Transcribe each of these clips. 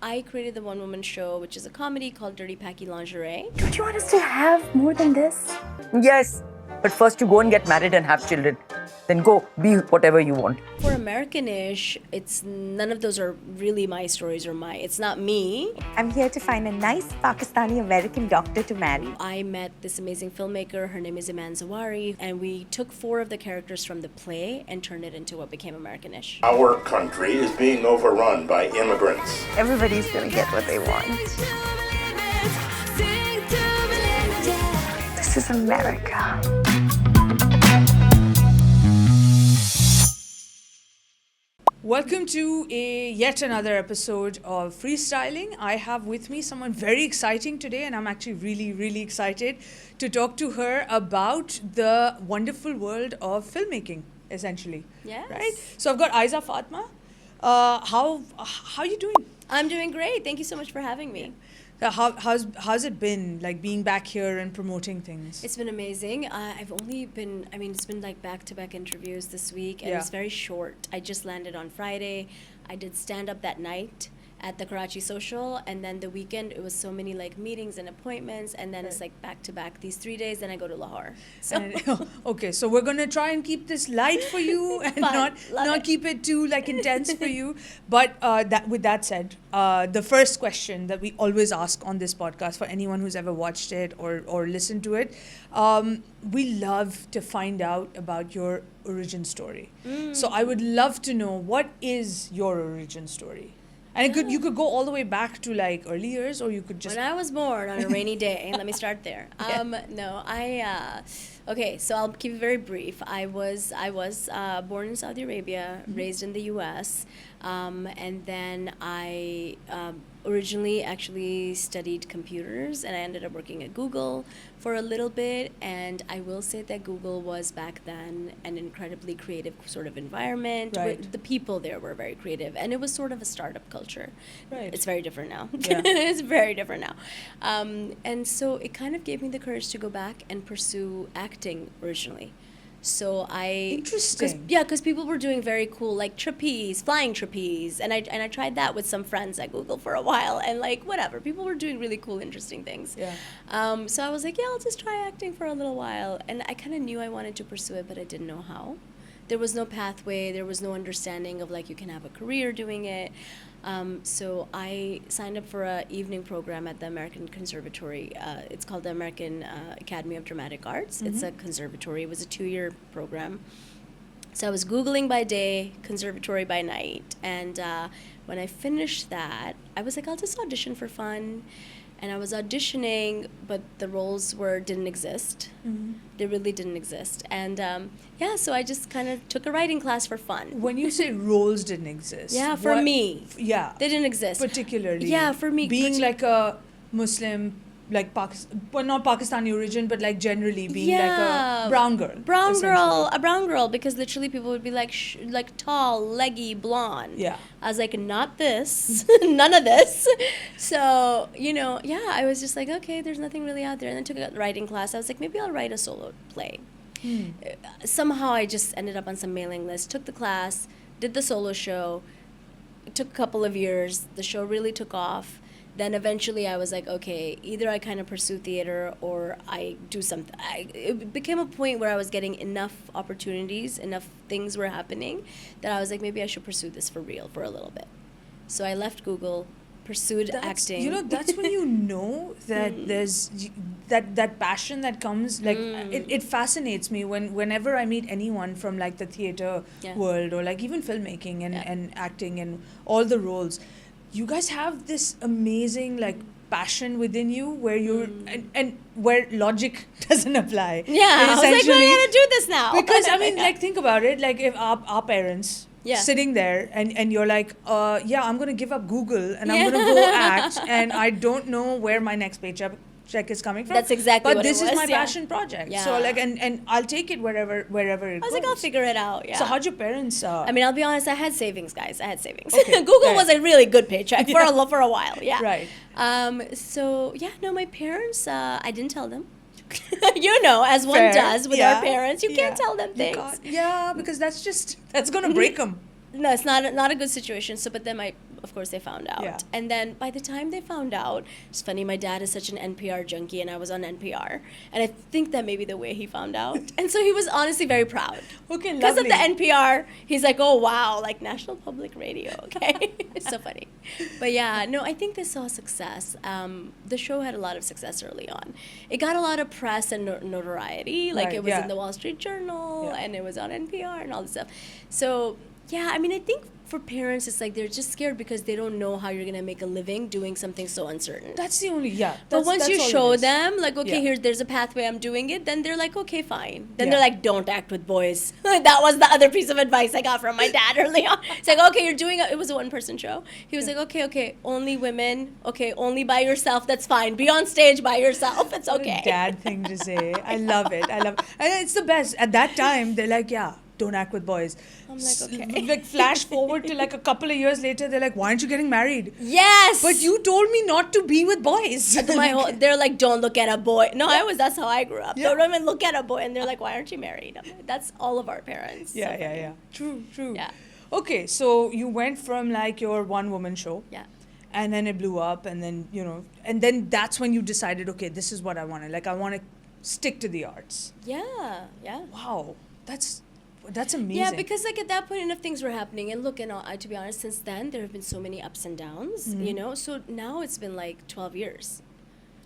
I created the one-woman show, which is a comedy called Dirty Paki Lingerie. Don't you want us to have more than this? Yes, but first you go and get married and have children. Then go be whatever you want. For Americanish, it's none of those are really my stories or it's not me. I'm here to find a nice Pakistani-American doctor to marry. I met this amazing filmmaker, her name is Aizzah Fatima, and we took 4 of the characters from the play and turned it into what became Americanish. Our country is being overrun by immigrants. Everybody's gonna get what they want. This is America. Welcome to yet another episode of Freestyling. I have with me someone very exciting today, and I'm actually really excited to talk to her about the wonderful world of filmmaking, essentially. Yes. Right? So I've got Aizzah Fatima. How are you doing? I'm doing great. Thank you so much for having me. How's it been, like, being back here and promoting things? It's been amazing. It's been like back-to-back interviews this week, and Yeah. it's very short. I just landed on Friday. I did stand-up that night at the Karachi social, and then the weekend it was so many like meetings and appointments, and then it's like back-to-back these 3 days, then I go to Lahore. So Okay, so we're gonna try and keep this light for you and Fun. Love not it. keep it too like intense for you. But with that said, the first question that we always ask on this podcast for anyone who's ever watched it or listened to it, we love to find out about your origin story. So I would love to know, what is your origin story? And you could go all the way back to like early years, or you could just... when I was born on a rainy day, let me start there. Okay, so I'll keep it very brief. I was born in Saudi Arabia, raised in the U.S., and then I originally actually studied computers, and I ended up working at Google for a little bit. And I will say that Google was back then an incredibly creative sort of environment. Right. The people there were very creative, and it was sort of a startup culture. Right. It's very different now. Yeah. It's very different now. And so it kind of gave me the courage to go back and pursue acting originally. So Interesting. because people were doing very cool, like trapeze, flying trapeze, and I tried that with some friends at Google for a while, and like whatever, people were doing really cool, interesting things. Yeah. So I was like, yeah, I'll just try acting for a little while, and I kind of knew I wanted to pursue it, but I didn't know how. There was no pathway, there was no understanding of like you can have a career doing it. So I signed up for an evening program at the American Conservatory. It's called the American Academy of Dramatic Arts. It's a conservatory. It was a 2-year program. So I was Googling by day, conservatory by night. And when I finished that, I was like, I'll just audition for fun. And I was auditioning, but the roles didn't exist. They really didn't exist. And so I just kind of took a writing class for fun. When you say roles didn't exist, Yeah, for me. Yeah. They didn't exist. Particularly. Yeah, for me. Being like a Muslim, like not Pakistani origin, but like generally being like a brown girl. A brown girl, because literally people would be like, like tall, leggy, blonde. Yeah. I was like, not this, none of this. So, I was just like, okay, there's nothing really out there. And then took a writing class. I was like, maybe I'll write a solo play. Somehow I just ended up on some mailing list, took the class, did the solo show. It took a couple of years. The show really took off. Then eventually I was like, okay, either I kind of pursue theater or I do something. It became a point where I was getting enough opportunities, enough things were happening, that I was like, maybe I should pursue this for real for a little bit. So I left Google, pursued acting. That's when you know that there's that passion that comes, like it fascinates me whenever I meet anyone from like the theater world, or like even filmmaking and acting and all the roles. You guys have this amazing like passion within you where you're and where logic doesn't apply. Yeah, I was like, well, I gotta do this now. Because I mean, like, think about it. Like, if our parents sitting there and you're like, I'm gonna give up Google and I'm gonna go act, and I don't know where my next paycheck is coming from. That's exactly what it was. But this is my passion project. Yeah. So like, and I'll take it wherever it goes. I was like, I'll figure it out. Yeah. So how'd your parents? I mean, I'll be honest. I had savings, guys. I had savings. Okay, Google was a really good paycheck for a while. Yeah. Right. My parents. I didn't tell them. As one Fair. does with our parents, you can't tell them things. Because that's gonna break them. No, it's not a good situation. So, but then my of course they found out. Yeah. And then by the time they found out, it's funny, my dad is such an NPR junkie and I was on NPR. And I think that may be the way he found out. And so he was honestly very proud. Okay, Because of the lovely. NPR, he's like, oh wow, like National Public Radio, okay? It's so funny. But yeah, no, I think they saw success. The show had a lot of success early on. It got a lot of press and notoriety. Like Right, it was yeah. in the Wall Street Journal Yeah. and it was on NPR and all this stuff. So yeah, I mean, I think for parents, it's like they're just scared because they don't know how you're going to make a living doing something so uncertain. That's the only, yeah. But once you all it show is. them, like, okay, Yeah. there's a pathway, I'm doing it, then they're like, okay, fine. Then Yeah. they're like, don't act with boys. That was the other piece of advice I got from my dad early on. It's like, okay, you're doing it was a one-person show. He was like, okay, only women, okay, only by yourself, that's fine. Be on stage by yourself, it's What okay. a dad thing to say. I love it. And it's the best. At that time, they're like, yeah, don't act with boys. I'm like, okay. Like flash forward to like a couple of years later, they're like, why aren't you getting married? Yes! But you told me not to be with boys. They're like, don't look at a boy. No, that's how I grew up. Yeah. Don't even look at a boy. And they're like, why aren't you married? I'm like, that's all of our parents. So funny. Yeah. True. Yeah. Okay, so you went from like your one-woman show. Yeah. And then it blew up, and then, and then that's when you decided, okay, this is what I want to, like, I want to stick to the arts. Yeah. Wow. That's amazing. Yeah, because like at that point enough things were happening, and look, and to be honest, since then there have been so many ups and downs, so now it's been like 12 years.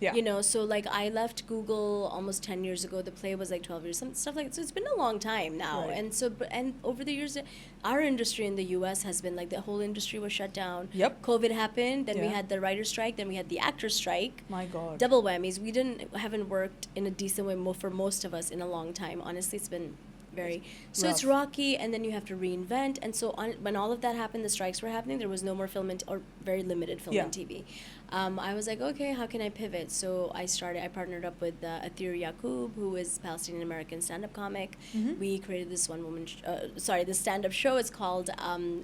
Yeah. So like I left Google almost 10 years ago. The play was like 12 years, some stuff like that. So it's been a long time now. Right. And over the years, our industry in the US has been like the whole industry was shut down. Yep. COVID happened, then we Yeah. had the writer's strike, then we had the actor's strike. My God. Double whammies. We haven't worked in a decent way for most of us in a long time. Honestly, it's been very it's rough. rocky, and then you have to reinvent, and so when all of that happened, the strikes were happening, there was no more film or very limited film Yeah. and TV. I was like, okay, how can I pivot? So I partnered up with Athir Yaqub, who is Palestini-American stand-up comic. We created this this stand-up show. It's called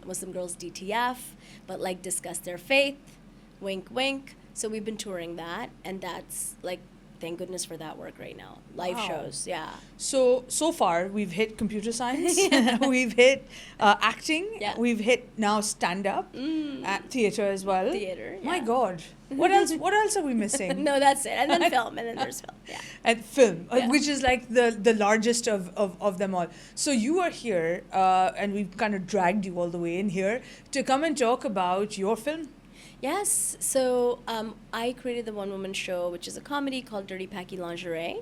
Muslim Girls DTF, but like discuss their faith, wink wink. So we've been touring that, and that's like, thank goodness for that work right now. Live Wow. shows, yeah. So far, we've hit computer science, we've hit acting, Yeah. we've hit now stand-up, theater as well. Theater, My yeah. God. What else are we missing? No, that's it. And then film, and then there's film, yeah. And film, Yeah. which is like the largest of them all. So you are here, and we've kind of dragged you all the way in here to come and talk about your film. Yes. So I created the one-woman show, which is a comedy called Dirty Paki Lingerie.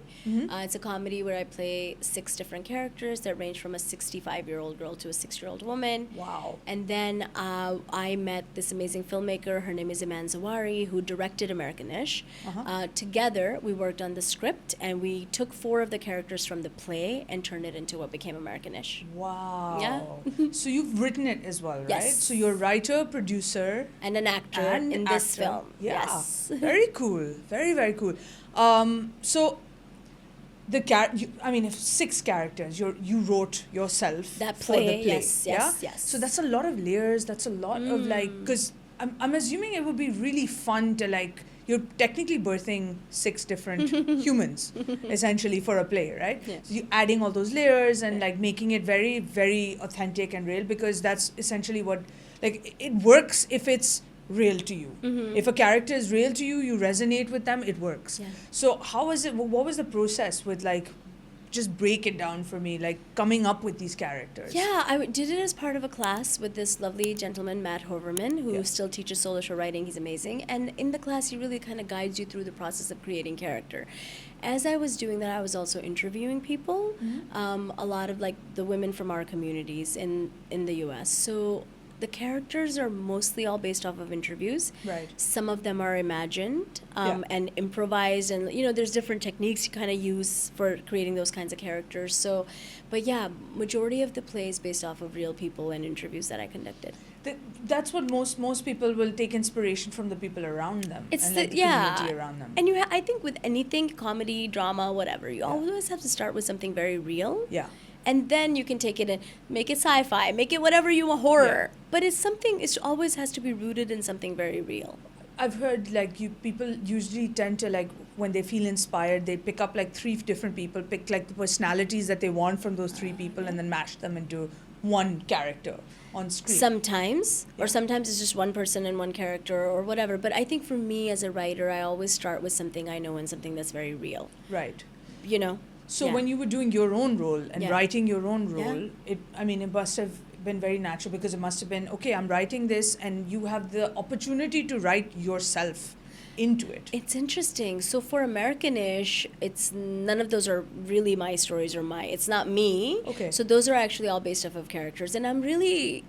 It's a comedy where I play 6 different characters that range from a 65-year-old girl to a 6-year-old woman. Wow. And then I met this amazing filmmaker. Her name is Aizzah Zawari, who directed Americanish. Together, we worked on the script, and we took 4 of the characters from the play and turned it into what became Americanish. Wow. Yeah. So you've written it as well, right? Yes. So you're a writer, producer, And an actor and in this actor. film. Yeah. Yes. Very cool. Very, very cool. So if 6 characters you wrote yourself That for the play, play. yes. So that's a lot of layers. That's a lot of like, because I'm assuming it would be really fun to like, you're technically birthing 6 different humans essentially for a play, right? Yeah. So you're adding all those layers and like making it very, very authentic and real, because that's essentially what, like, it works if it's real to you. If a character is real to you, you resonate with them, it works. Yeah. So how was it, what was the process with like, just break it down for me, like coming up with these characters? Yeah, I did it as part of a class with this lovely gentleman, Matt Hoverman, who Yeah. still teaches solo show writing. He's amazing. And in the class, he really kind of guides you through the process of creating character. As I was doing that, I was also interviewing people, a lot of like the women from our communities in the U.S. So the characters are mostly all based off of interviews. Right. Some of them are imagined Yeah. and improvised, and there's different techniques you kind of use for creating those kinds of characters. So, but yeah, majority of the play is based off of real people and interviews that I conducted. That's what most people will take inspiration from the people around them. It's and the like the community around them. And I think with anything, comedy, drama, whatever, you always have to start with something very real. Yeah. And then you can take it and make it sci-fi, make it whatever you want, horror. Yeah. But it always has to be rooted in something very real. I've heard like people usually tend to like, when they feel inspired, they pick up like 3 different people, pick like the personalities that they want from those 3 people, and then mash them into one character on screen. Sometimes, or sometimes it's just one person and one character or whatever. But I think for me as a writer, I always start with something I know and something that's very real. Right. You know? So Yeah. when you were doing your own role and Yeah. writing your own role, Yeah. it must have been very natural, because it must have been, okay, I'm writing this, and you have the opportunity to write yourself into it. It's interesting. So for Americanish, it's none of those are really my stories or it's not me. Okay. So those are actually all based off of characters. And I'm really,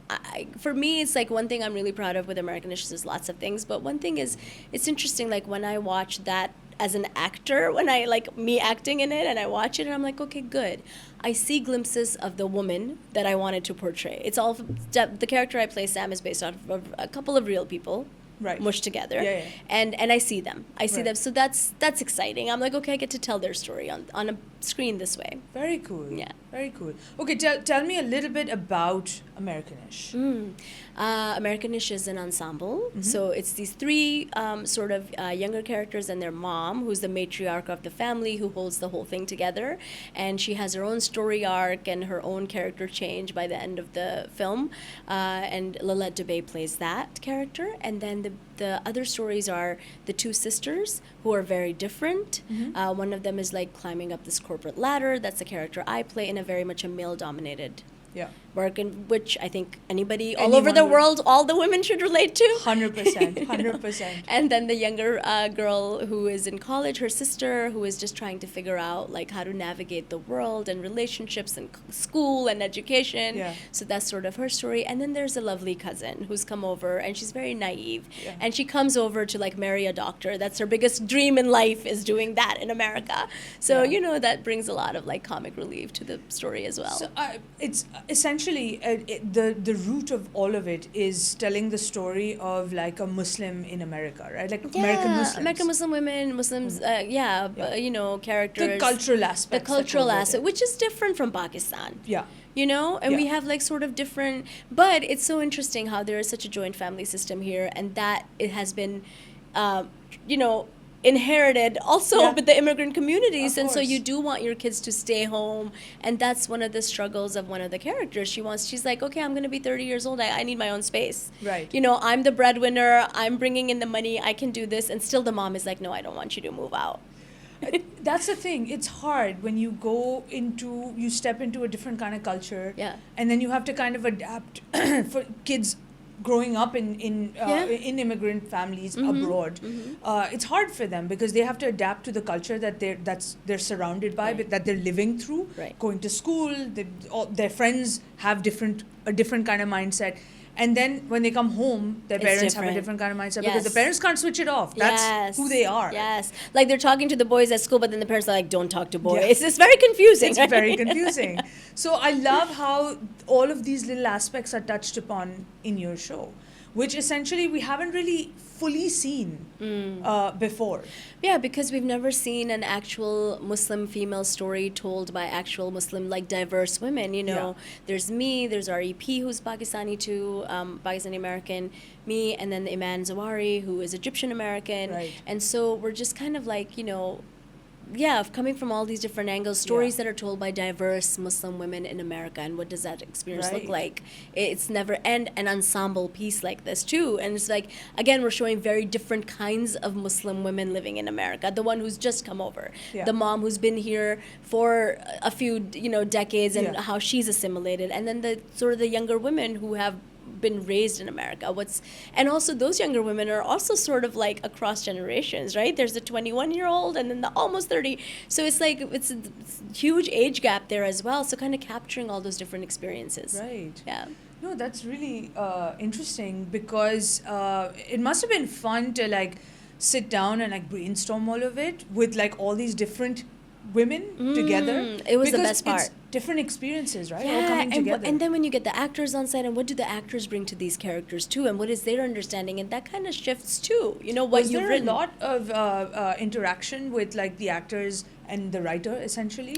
for me, it's like one thing I'm really proud of with Americanish is lots of things. But one thing is, it's interesting, like when I watch that as an actor, when I like me acting in it and I watch it and I'm like, okay, good. I see glimpses of the woman that I wanted to portray. It's all, the character I play, Sam, is based off of a couple of real people. Right. Mushed together. Yeah, yeah. And I see them. I see Right. them. So that's exciting. I'm like, okay, I get to tell their story on a screen this way. Very cool. Yeah. Very cool. Okay, tell me a little bit about Americanish. Americanish is an ensemble. So it's these three sort of younger characters and their mom, who's the matriarch of the family, who holds the whole thing together. And she has her own story arc and her own character change by the end of the film. And Lalette Dubé plays that character. And then the other stories are the two sisters, who are very different. One of them is like climbing up this corporate ladder. That's the character I play in a very much a male-dominated Yeah. work, in which I think anybody all over the would. world, all the women should relate to. 100%. 100%. And then the younger girl who is in college, her sister, who is just trying to figure out like how to navigate the world and relationships and school and education. Yeah. So that's sort of her story. And then there's a lovely cousin who's come over, and she's very naive. Yeah. And she comes over to like marry a doctor. That's her biggest dream in life, is doing that in America. So, Yeah. you know, that brings a lot of like comic relief to the story as well. So it's essentially the root of all of it is telling the story of like a Muslim in America, right? Like American Muslims. American Muslim women, Muslims, you know, characters. The cultural aspects. The that cultural go with aspect, it. which is different from Pakistan. Yeah. You know, and we Yeah. have like sort of different, but it's so interesting how there is such a joint family system here, and that it has been, you know, inherited also Yeah. with the immigrant communities. Of And so course. you do want your kids to stay home, and that's one of the struggles of one of the characters. She's like, okay, I'm going to be 30 years old, I need my own space. Right. You know, I'm the breadwinner, I'm bringing in the money, I can do this, and still the mom is like, no, I don't want you to move out. That's the thing. It's hard when you you step into a different kind of culture. Yeah. And then you have to kind of adapt for kids growing up in immigrant families abroad. It's hard for them because they have to adapt to the culture that they're surrounded by, Right. but that they're living through. Right. Going to school, their friends have a different kind of mindset. And then when they come home, their It's parents have a different. different kind of mindset because the Yes. parents can't switch it off. That's Yes. who they are. Yes. Like they're talking to the boys at school, but then the parents are like, don't talk to boys. Yeah. It's very confusing. It's very confusing. So I love how all of these little aspects are touched upon in your show, which essentially we haven't really fully seen before. Yeah, because we've never seen an actual Muslim female story told by actual Muslim, like diverse women, you know. Yeah. There's me, there's our EP who's Pakistani too, Pakistani-American, me, and then the Iman Zawari who is Egyptian-American. Right. And so we're just kind of like, you know, coming from all these different angles, stories Yeah. that are told by diverse Muslim women in America, and what does that experience look Right. like? It's never, and an ensemble piece like this too. And it's like, again, we're showing very different kinds of Muslim women living in America. The one who's just come over, Yeah. the mom who's been here for a few, you know, decades, and Yeah. how she's assimilated, and then the sort of the younger women who have been raised in America. And also those younger women are also sort of like across generations, right? There's the 21-year-old and then the almost 30. So it's like it's a huge age gap there as well. So kind of capturing all those different experiences. Right. Yeah. No, that's really interesting because it must have been fun to like sit down and like brainstorm all of it with like all these different women together. It was the Because best part. It's different experiences, right? All Yeah, coming together. and then when you get the actors on set, and what do the actors bring to these characters too, and what is their understanding, and that kind of shifts too. You know what was you've there written. a lot of interaction with like the actors and the writer essentially?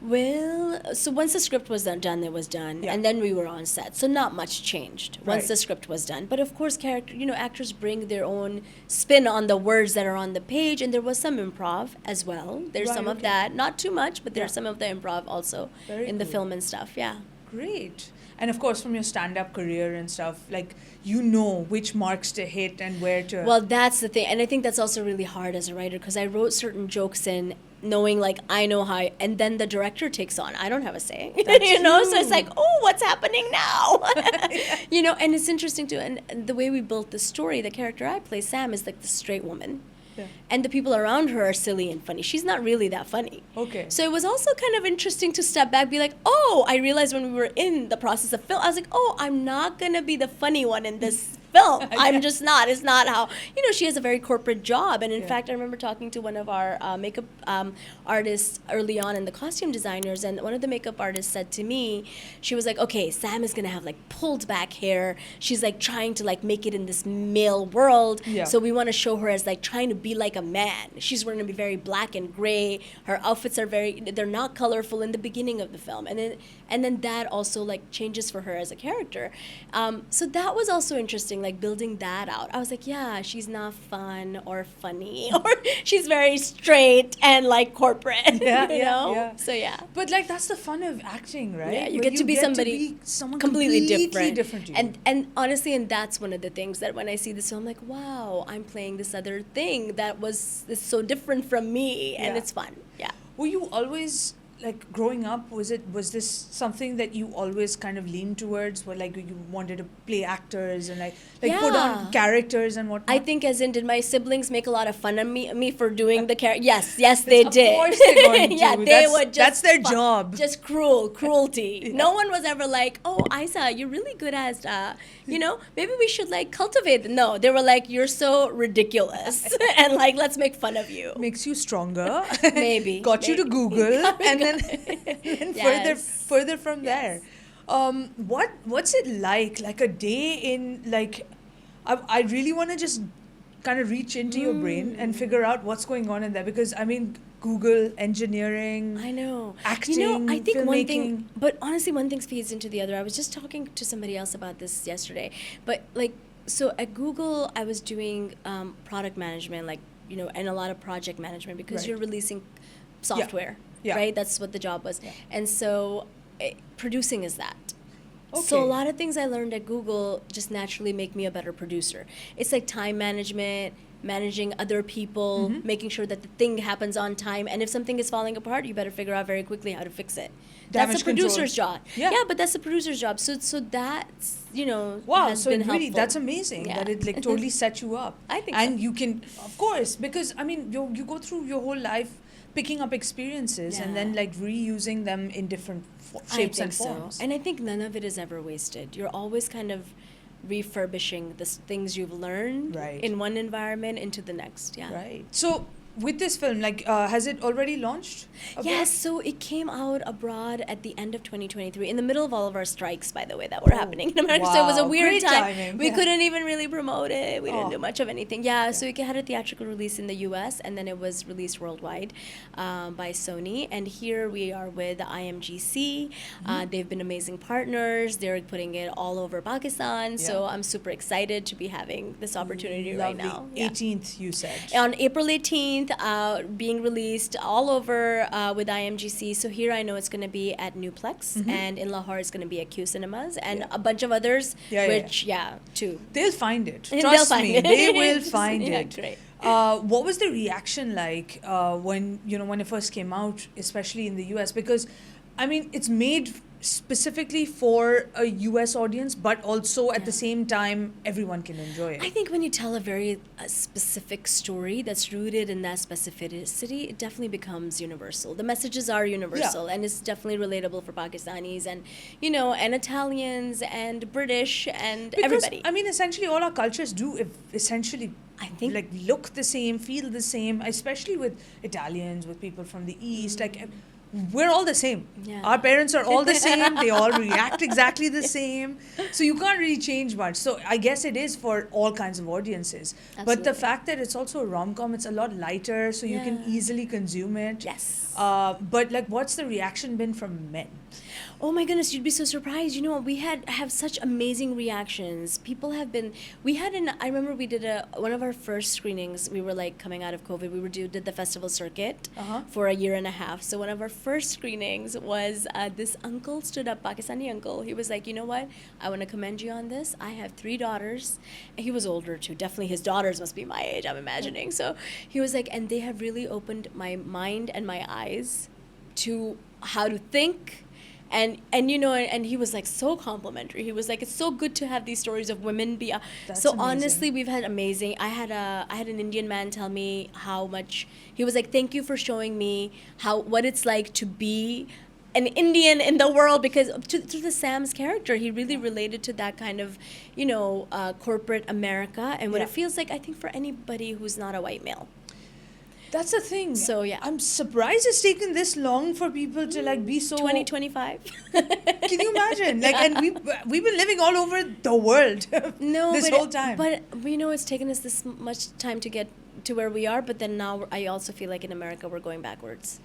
Well, so once the script was done, it was done, Yeah. and then we were on set. So not much changed once Right. the script was done. But of course, actors bring their own spin on the words that are on the page, and there was some improv as well. There's Right, some of okay. that, not too much, but there's Yeah. some of the improv also Very in the cool. film and stuff. Yeah. Great. And of course, from your stand-up career and stuff, like, you know which marks to hit and where to... Well, that's the thing. And I think that's also really hard as a writer because I wrote certain jokes in knowing like I know how, and then the director takes on. I don't have a say, you know? So it's like, oh, what's happening now? You know, and it's interesting too. And the way we built the story, the character I play, Sam, is like the straight woman. Yeah. And the people around her are silly and funny. She's not really that funny. Okay. So it was also kind of interesting to step back, be like, oh, I realized when we were in the process of film, I was like, oh, I'm not going to be the funny one in this film. I'm just not. It's not how, you know, she has a very corporate job. And in fact, I remember talking to one of our makeup artists early on in the costume designers. And one of the makeup artists said to me, she was like, okay, Sam is going to have like pulled back hair. She's like trying to like make it in this male world. Yeah. So we want to show her as like trying to be like a man. She's going to be very black and gray. Her outfits are they're not colorful in the beginning of the film. And then that also like changes for her as a character. So that was also interesting, like building that out. I was like, yeah, she's not fun or funny, or she's very straight and like corporate, you know? Yeah. So yeah. But like, that's the fun of acting, right? Yeah, you Where get to be someone completely different. different to you. And honestly, and that's one of the things that when I see this film, I'm like, wow, I'm playing this other thing that was so different from me, and it's fun. Yeah. Were you always, like, growing up, was this something that you always kind of leaned towards, where like you wanted to play actors and like put on characters and whatnot? I think as in, did my siblings make a lot of fun of me for doing the character? Yes, they did. Of course they're going to. Yeah, they would just... That's their job. Just cruelty. No one was ever like, oh, Aizzah, you're really good as, you know, maybe we should like cultivate. No, they were like, you're so ridiculous. And like, let's make fun of you. Makes you stronger. Maybe. Got you to Google. And then Yes. further from there. What's it like a day in, like, I really want to just kind of reach into your brain and figure out what's going on in there, because I mean, Google, engineering, I know. acting, you know, I think filmmaking. one thing, but honestly, one thing feeds into the other. I was just talking to somebody else about this yesterday, but like, so at Google, I was doing product management, like, you know, and a lot of project management, because you're releasing software. Yeah. Right? That's what the job was. Yeah. And so producing is that. Okay. So a lot of things I learned at Google just naturally make me a better producer. It's like time management, managing other people, making sure that the thing happens on time. And if something is falling apart, you better figure out very quickly how to fix it. That's the producer's job. Yeah, but that's the producer's job. So that's, you know, has so been it really, helpful. that's amazing that it like totally set you up. I think and so. You can, of course, because I mean, you go through your whole life picking up experiences and then like reusing them in different shapes and forms. So. And I think none of it is ever wasted. You're always kind of refurbishing the things you've learned in one environment into the next. Yeah. Right. So with this film, like, has it already launched abroad? Yes, so it came out abroad at the end of 2023, in the middle of all of our strikes, by the way, that were happening in America. Wow. So it was a weird Great time. timing. We couldn't even really promote it. We didn't do much of anything. So it had a theatrical release in the US, and then it was released worldwide by Sony. And here we are with the IMGC. They've been amazing partners. They're putting it all over Pakistan. So I'm super excited to be having this opportunity right now. 18th, you said. On April 18th, being released all over with IMGC. So here I know it's going to be at Newplex, and in Lahore it's going to be at Q Cinemas, and a bunch of others, too. They'll find it. They'll Trust find me, it. they will find it. Great. What was the reaction like when it first came out, especially in the US? Because, I mean, it's made specifically for a US audience, but also at the same time, everyone can enjoy it. I think when you tell a very specific story that's rooted in that specificity, it definitely becomes universal. The messages are universal, and it's definitely relatable for Pakistanis and, you know, and Italians and British and everybody. I mean, essentially all our cultures do essentially, I think, like, look the same, feel the same, especially with Italians, with people from the East, like, we're all the same. Yeah. Our parents are all the same. They all react exactly the same. So you can't really change much. So I guess it is for all kinds of audiences. Absolutely. But the fact that it's also a rom-com, it's a lot lighter, so you can easily consume it. Yes. But like, what's the reaction been from men? Oh my goodness, you'd be so surprised. You know, we have such amazing reactions. People have been. I remember we did one of our first screenings. We were like coming out of COVID. Did the festival circuit for a year and a half. So one of our first screenings was this uncle stood up, Pakistani uncle. He was like, you know what? I want to commend you on this. I have 3 daughters. And he was older too. Definitely his daughters must be my age, I'm imagining. So he was like, and they have really opened my mind and my eyes to how to think. And you know, and he was like so complimentary. He was like, it's so good to have these stories of women be. That's so amazing. Honestly, we've had amazing. I had an Indian man tell me how much he was like, thank you for showing me what it's like to be an Indian in the world, because to the Sam's character, he really related to that kind of, you know, corporate America and what it feels like. I think for anybody who's not a white male. That's the thing. So, yeah. I'm surprised it's taken this long for people to like be so 2025. Can you imagine? Like, and we've been living all over the world this whole time. But you know, it's taken us this much time to get to where we are. But then now I also feel like in America we're going backwards.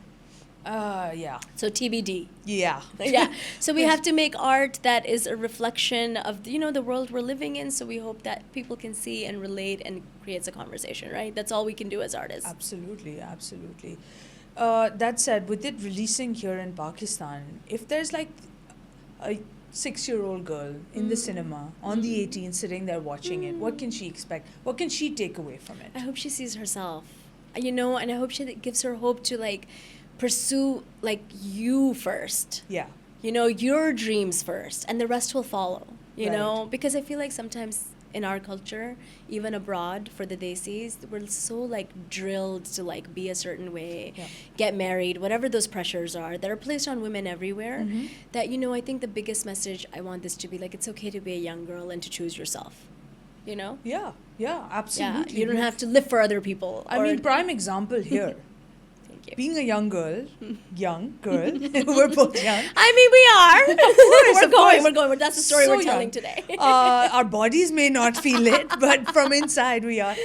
Yeah. So TBD. Yeah. Yeah. So we have to make art that is a reflection of, you know, the world we're living in. So we hope that people can see and relate and creates a conversation, right? That's all we can do as artists. Absolutely, absolutely. That said, with it releasing here in Pakistan, if there's like a 6-year-old girl in the cinema on the 18th sitting there watching it, what can she expect? What can she take away from it? I hope she sees herself, you know, and I hope it gives her hope to like pursue like you first. Yeah. You know, your dreams first, and the rest will follow, you Right. know, because I feel like sometimes in our culture, even abroad for the Desis, we're so like drilled to like be a certain way, get married, whatever those pressures are that are placed on women everywhere, that, you know, I think the biggest message I want this to be like, it's okay to be a young girl and to choose yourself, you know? Yeah, absolutely. Yeah, you don't have to live for other people. I mean, prime example here. Thank you. Being a young girl, we're both young. I mean, we are. Of course. We're going. That's the story So we're telling young. today. Our bodies may not feel it, but from inside we are.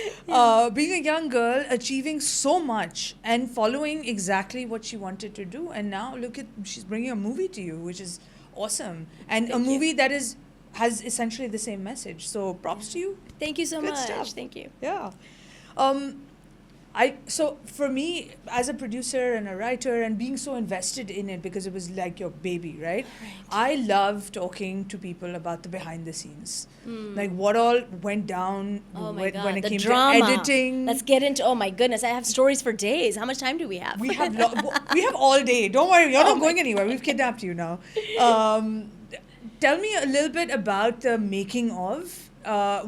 Being a young girl, achieving so much and following exactly what she wanted to do. And now she's bringing a movie to you, which is awesome. And Thank a you. movie that has essentially the same message. So props to you. Thank you so Good much. stuff. Thank you. Yeah. So for me, as a producer and a writer and being so invested in it because it was like your baby, right? I love talking to people about the behind the scenes. Like what all went down Oh my God, when it the came drama. to editing. Let's get into. Oh my goodness, I have stories for days. How much time do we have? We have all day. Don't worry, you're not going anywhere. We've kidnapped you now. Tell me a little bit about the making of.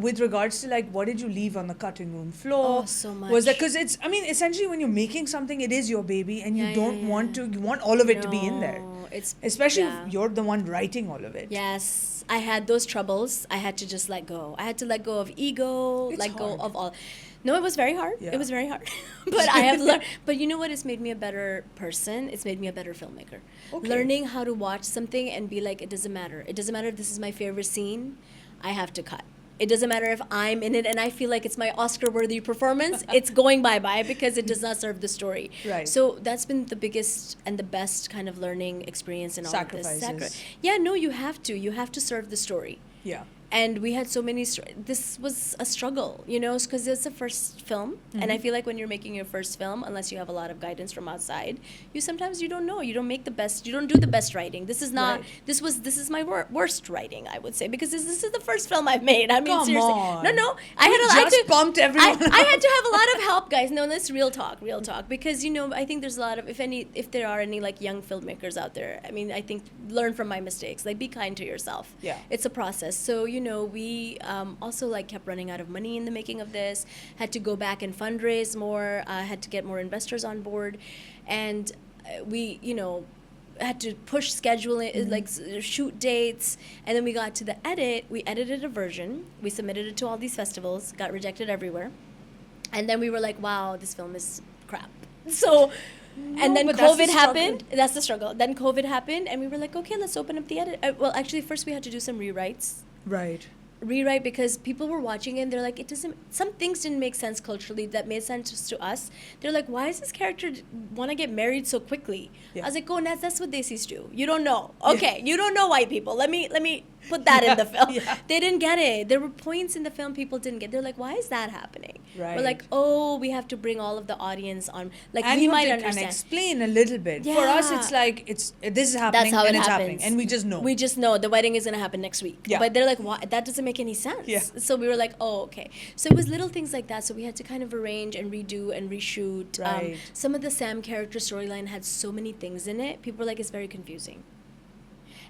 With regards to like, what did you leave on the cutting room floor? Oh, so much. Was that because it's? I mean, essentially, when you're making something, it is your baby, and you don't want to. You want all of it to be in there. No, it's Especially yeah. if you're the one writing all of it. Yes, I had those troubles. I had to just let go. I had to let go of ego, It's let go hard. of all. No, it was very hard. Yeah. It was very hard. But I have learned. But you know what? It's made me a better person. It's made me a better filmmaker. Okay. Learning how to watch something and be like, it doesn't matter. It doesn't matter if this is my favorite scene. I have to cut. It doesn't matter if I'm in it and I feel like it's my Oscar-worthy performance. It's going bye-bye because it does not serve the story. Right. So that's been the biggest and the best kind of learning experience in all of this. Sacrifices. Yeah, no, you have to. You have to serve the story. Yeah. And we had so many. This was a struggle, you know, because it's the first film, and I feel like when you're making your first film, unless you have a lot of guidance from outside, you don't know. You don't make the best. You don't do the best writing. This is not. Right. This is my worst writing, I would say, because this is the first film I've made. I mean, Come seriously, on. no. Pumped everyone. I had to have a lot of help, guys. No, that's real talk, because you know, I think there's a lot of if there are any like young filmmakers out there. I mean, I think learn from my mistakes. Like, be kind to yourself. Yeah. It's a process. So, you know, we also like kept running out of money in the making of this, had to go back and fundraise more, had to get more investors on board, and we, you know, had to push scheduling, like shoot dates, and then we got to the edit. We edited a version, we submitted it to all these festivals, got rejected everywhere, and then we were like, wow, this film is crap. So and then but that's the COVID happened. struggle. That's the struggle. Then COVID happened, and we were like, okay, let's open up the edit. Well, actually, first we had to do some rewrites. Right. rewrite because people were watching it and they're like, it doesn't, some things didn't make sense culturally that made sense to us. They're like, why does this character want to get married so quickly? Yeah. I was like, oh, that's what Desis do. You don't know. Okay, you don't know white people. Let me put that in the film. Yeah. They didn't get it. There were points in the film people didn't get. They're like, why is that happening? Right. We're like, oh, we have to bring all of the audience on. Like, And we you might have to understand. kind of explain a little bit. For us, Yeah. it's like, this is happening That's how and it it's happens. happening. And we just know. We just know the wedding is going to happen next week. Yeah. But they're like, why? That doesn't make any sense. Yeah. So we were like, oh, okay. So it was little things like that. So we had to kind of arrange and redo and reshoot. Right. Some of the Sam character storyline had so many things in it. People were like, it's very confusing.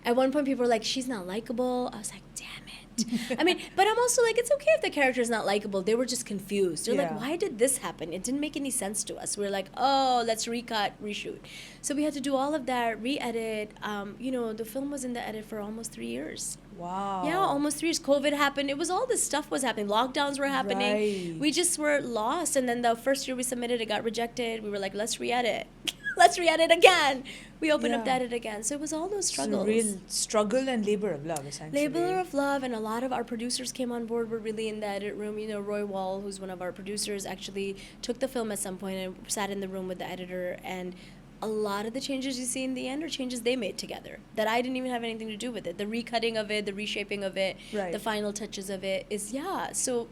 At one point, people were like, she's not likable. I was like, damn it. I mean, but I'm also like, it's okay if the character's not likable. They were just confused. They're Yeah. like, why did this happen? It didn't make any sense to us. We were like, oh, let's recut, reshoot. So we had to do all of that, re-edit. The film was in the edit for almost 3 years. Wow. Yeah, almost 3 years. COVID happened. It was all this stuff was happening. Lockdowns were happening. Right. We just were lost. And then the first year we submitted, it got rejected. We were like, let's re-edit. Let's re-edit again. We opened up the Yeah. edit again. So it was all those It's a struggles. real struggle and labor of love, essentially. Labor of love, and a lot of our producers came on board. Were really in the edit room. Roy Wall, who's one of our producers, actually took the film at some point and sat in the room with the editor. And a lot of the changes you see in the end are changes they made together that I didn't even have anything to do with it. The recutting of it, the reshaping of it, Right. the final touches of it is So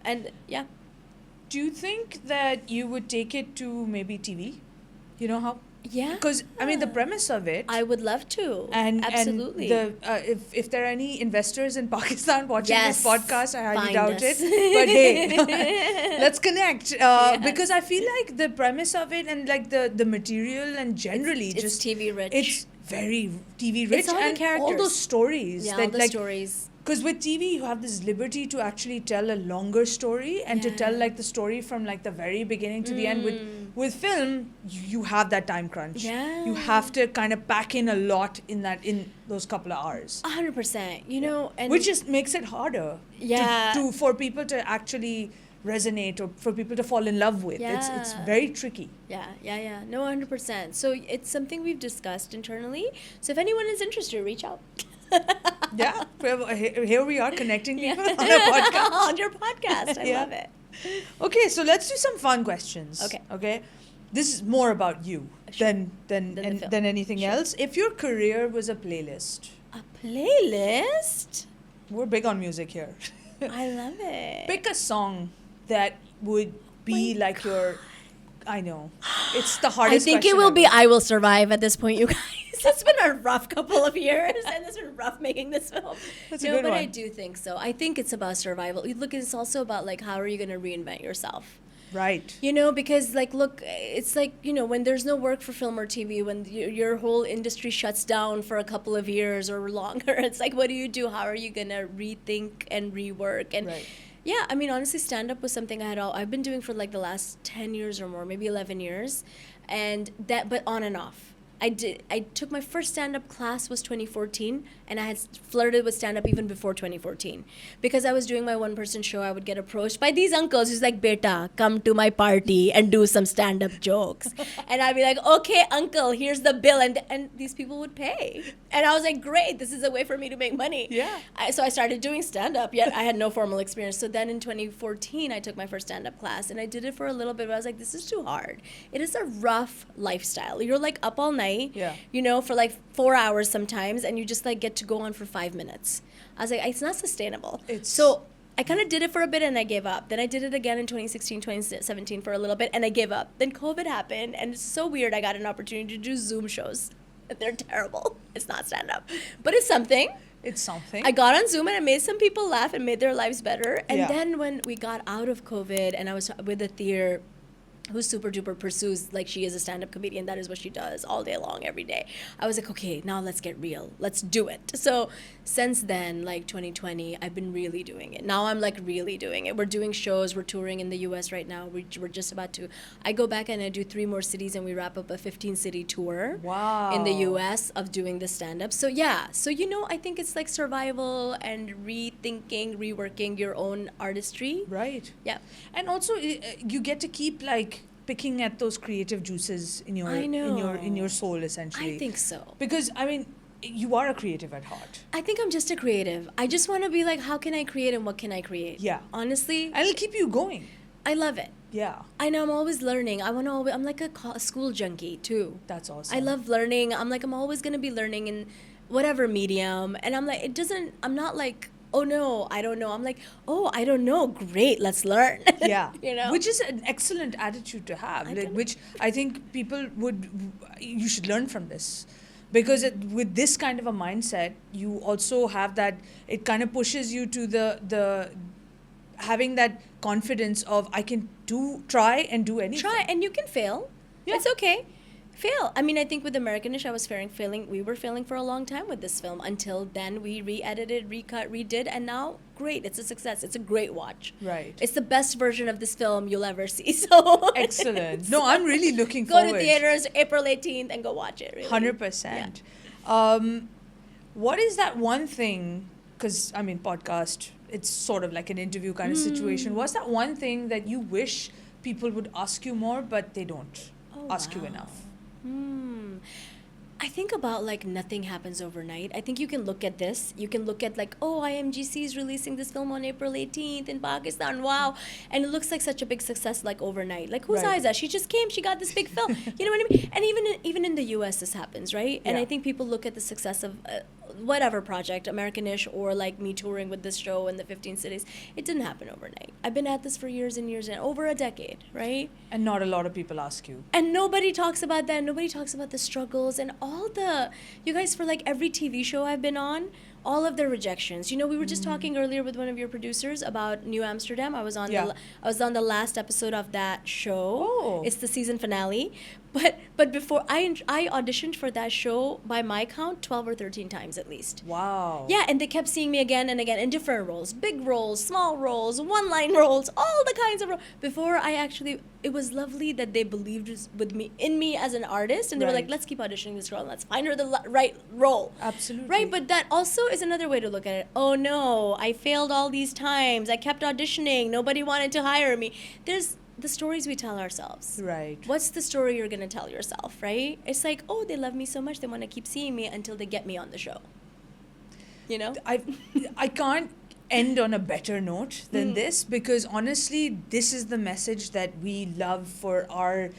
and yeah. Do you think that you would take it to maybe TV? You know how? Yeah. Because, I mean, the premise of it... I would love to. And absolutely. And if there are any investors in Pakistan watching Yes. this podcast, I highly Find doubt us. it. But hey, let's connect. Because I feel like the premise of it and like the material and generally It's just TV rich. It's very TV rich It's all the and all characters. those stories. Yeah, that, all the like, stories. Because with TV, you have this liberty to actually tell a longer story and to tell Yeah. like the story from like the very beginning to the end. With film, you have that time crunch. Yeah. You have to kind of pack in a lot in those couple of hours. 100%. And Which just makes it harder. Yeah. To for people to actually resonate or for people to fall in love with. It's Yeah. very tricky. Yeah. No, 100%. So it's something we've discussed internally. So if anyone is interested, reach out. Yeah. Here we are connecting people on a podcast. On your podcast. I Yeah. love it. Okay, so let's do some fun questions. Okay. This is more about you Than the film. than anything Sure. else. If your career was a playlist, A playlist? we're big on music here. I love it. Pick a song that would be like your. I know, it's the I hardest. think it question will be ever. I Will Survive at this point, you guys. It's been a rough couple of years, and it's been rough making this film. That's a no, good but one. I do think so. I think it's about survival. Look, it's also about, like, how are you going to reinvent yourself? Right. Because, like, look, it's like, when there's no work for film or TV, when your whole industry shuts down for a couple of years or longer, it's like, what do you do? How are you going to rethink and rework? And Right. yeah, I mean, honestly, stand-up was something I've been doing for, like, the last 10 years or more, maybe 11 years, but on and off. I took my first stand-up class was 2014, and I had flirted with stand-up even before 2014. Because I was doing my one-person show, I would get approached by these uncles who's like, "Beta, come to my party and do some stand-up jokes." And I'd be like, "Okay, uncle, here's the bill." And these people would pay. And I was like, great, this is a way for me to make money. Yeah. So I started doing stand-up, yet I had no formal experience. So then in 2014, I took my first stand-up class, and I did it for a little bit, but I was like, this is too hard. It is a rough lifestyle. You're like up all night, Yeah. for like 4 hours sometimes, and you just like get to go on for 5 minutes. I was like, it's not sustainable. So I kind of did it for a bit and I gave up. Then I did it again in 2016, 2017 for a little bit, and I gave up. Then COVID happened, and it's so weird. I got an opportunity to do Zoom shows. They're terrible. It's not stand-up, but it's something. It's something. I got on Zoom and I made some people laugh and made their lives better. And Yeah. then when we got out of COVID and I was with Athir, who super duper pursues, like, she is a stand-up comedian, that is what she does all day long, every day. I was like, okay, now let's get real, let's do it. So since then, like 2020, I've been really doing it. Now I'm like really doing it. We're doing shows, we're touring in the US right now. We're just about to, I go back and I do 3 more cities and we wrap up a 15-city tour. Wow. In the US of doing the stand-up. So yeah, so I think it's like survival and rethinking, reworking your own artistry. Right. Yeah. And also, you get to keep like picking at those creative juices in your I know. in your soul, essentially. I think so. Because I mean, you are a creative at heart. I think I'm just a creative. I just want to be like, how can I create and what can I create? Yeah. Honestly, And it'll keep you going. I love it. Yeah. I know I'm always learning. I'm like a school junkie too. That's awesome. I love learning. I'm always going to be learning in whatever medium. And I'm like, I'm not like, oh no, I don't know. I'm like, oh, I don't know. Great, let's learn. Yeah. You know? Which is an excellent attitude to have, which I think you should learn from this. Because with this kind of a mindset, you also have that, it kind of pushes you to the having that confidence of, I can try and do anything. Try, and you can fail. Yeah. It's okay. Fail. I mean, I think with Americanish, I was failing. We were failing for a long time with this film. Until then, we re-edited, recut, redid, and now, great. It's a success. It's a great watch. Right. It's the best version of this film you'll ever see. So Excellent. No, I'm really looking forward. Go to theaters April 18th and go watch it. Really. 100%. What is that one thing? Because I mean, podcast. It's sort of like an interview kind of situation. What's that one thing that you wish people would ask you more, but they don't ask you enough? I think about like nothing happens overnight. I think you can look at this. You can look at like, oh, IMGC is releasing this film on April 18th in Pakistan. Wow. And it looks like such a big success like overnight. Like, who's Right. Aizzah? She just came. She got this big film. You know what I mean? And even in the US, this happens, right? And Yeah. I think people look at the success of whatever project, Americanish, or like me touring with this show in the 15 cities. It didn't happen overnight. I've been at this for years and years and over a decade, right? And not a lot of people ask you. And nobody talks about that. Nobody talks about the struggles and all the, you guys, for like every TV show I've been on, all of the rejections. You know, we were just talking earlier with one of your producers about New Amsterdam. I was on the last episode of that show. Oh. It's the season finale. But before I auditioned for that show, by my count, 12 or 13 times at least. Wow. Yeah, and they kept seeing me again and again in different roles. Big roles, small roles, one-line roles, all the kinds of roles. Before I actually, it was lovely that they believed in me as an artist. And they were like, Right. let's keep auditioning this girl and let's find her the right role. Absolutely. Right, but that also is another way to look at it. Oh no, I failed all these times. I kept auditioning. Nobody wanted to hire me. There's the stories we tell ourselves. Right. What's the story you're going to tell yourself, right? It's like, oh, they love me so much, they want to keep seeing me until they get me on the show. You know? I can't end on a better note than this, because honestly, this is the message that we love for our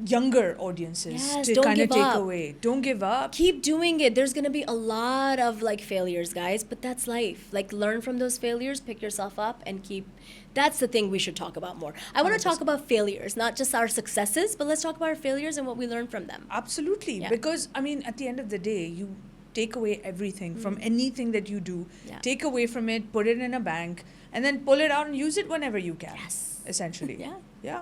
younger audiences Yes, to don't kind of give take up. away. Don't give up. Keep doing it. There's going to be a lot of like failures, guys, but that's life. Like, learn from those failures, pick yourself up, and keep. That's the thing we should talk about more. I want to talk about failures, not just our successes, but let's talk about our failures and what we learn from them. Absolutely. Yeah. Because, I mean, at the end of the day, you take away everything from anything that you do. Yeah. Take away from it, put it in a bank, and then pull it out and use it whenever you can. Yes. Essentially. Yeah. Yeah.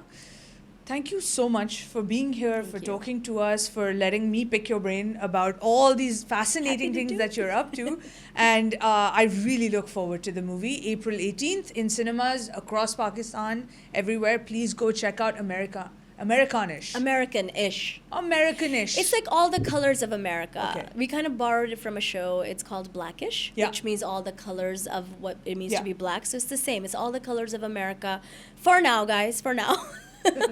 Thank you so much for being here, for you. talking to us, for letting me pick your brain about all these fascinating Happy to things do. that you're up to. And I really look forward to the movie. April 18th in cinemas across Pakistan, everywhere. Please go check out Americanish. American-ish. Americanish. It's like all the colors of America. Okay. We kind of borrowed it from a show. It's called Blackish, Yeah. which means all the colors of what it means Yeah. to be black. So it's the same. It's all the colors of America. For now, guys. For now.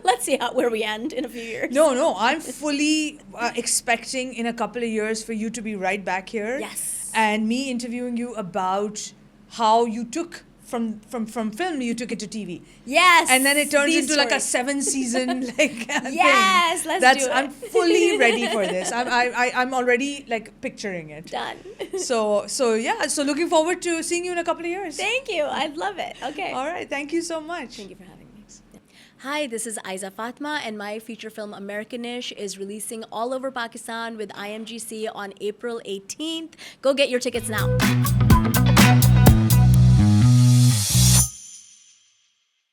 Let's see where we end in a few years. No, I'm fully expecting in a couple of years for you to be right back here. Yes. And me interviewing you about how you took from film, you took it to TV. Yes. And then it turns these into like a stories. 7-season like Yes, thing. let's do it. I'm fully ready for this. I'm already like picturing it. Done. So looking forward to seeing you in a couple of years. Thank you. I'd love it. Okay. All right, thank you so much. Thank you for having me. Hi, this is Aizzah Fatima, and my feature film Americanish is releasing all over Pakistan with IMGC on April 18th. Go get your tickets now.